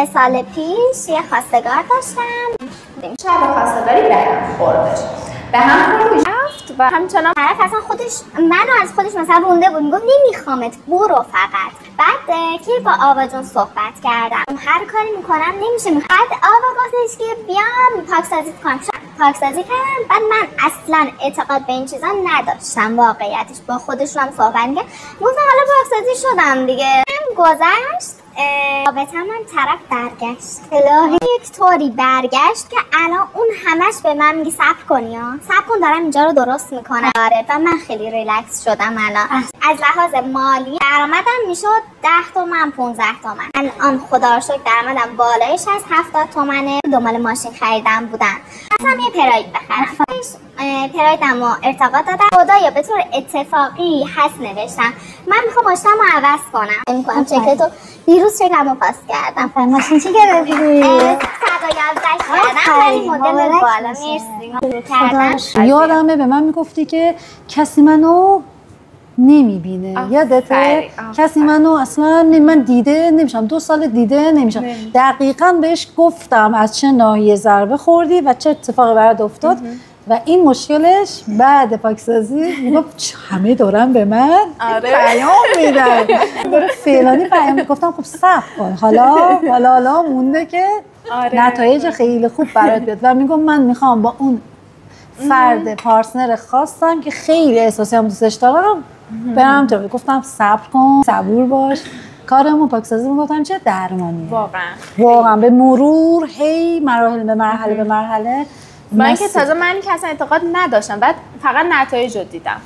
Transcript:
3 سال پیش یه خواستگار داشتم. شب خواستگاری به هم خوردش. به هم خورد و همچنان طرف اصلا منو از خودش مثلا رونده بود، میگفت نمیخوامت برو فقط. بعد که با آوا جون صحبت کردم، هر کاری میکنم نمیشه. بعد آوا گفتش که بیام پاکسازی کنم. پاکسازی کردم. بعد من اصلا اعتقاد به این چیزا نداشتم واقعیتش. با خودش هم صحبت کردم، گفتم حالا پاکسازی شدم دیگه. گذشت رابطه من طرف برگشت. الهی یک طوری برگشت که الان اون همش به من میگه صبر کنی ها، صبر کن دارم اینجا رو درست میکنم. آره و من خیلی ریلکس شدم الان. از لحاظ مالی درآمدم میشد 10 تومن 15 تومن. الان خدا رو شکر درآمدم بالایش از 70 تومنه. دنبال ماشین خریدم بودم. اصلا یه پراید بخرم. پرایدم رو ارتقا دادم. خدایا به طور اتفاقی هست نوشتم من میخوام ماشینم رو عوض کنم. میکنم چکتو دیروز چکم رو پاس کردم. ماشین چی گرفتی؟ 111 کردم ولی مدل بالا. مرسی. یادمه به من میگفتی که کسی منو نمیبینه. یادته؟ کسی منو اصلا من دیده نمیشم. 2 سال دیده نمیشم. دقیقاً بهش گفتم از چه ناحیه ضربه خوردی و چه اتفاقی برات افتاد. و این مشکلش بعد پاکسازی میگفت همه دارن به من پیام میدن. برای فلانی پیام گفتم خب صبر کن حالا مونده که نتایج خیلی خوب برات بیاد. و میگم من میخوام با اون فرد پارتنر خاصم که خیلی احساسی هم دوستش دارم برم تو. گفتم صبر کن، صبور باش. کارمون پاکسازی میگفتم چه درمانیه واقعا به مرور هی مراحل به مرحله من که تازه من که اصلا اعتقاد نداشتم، بعد فقط نتایج رو دیدم.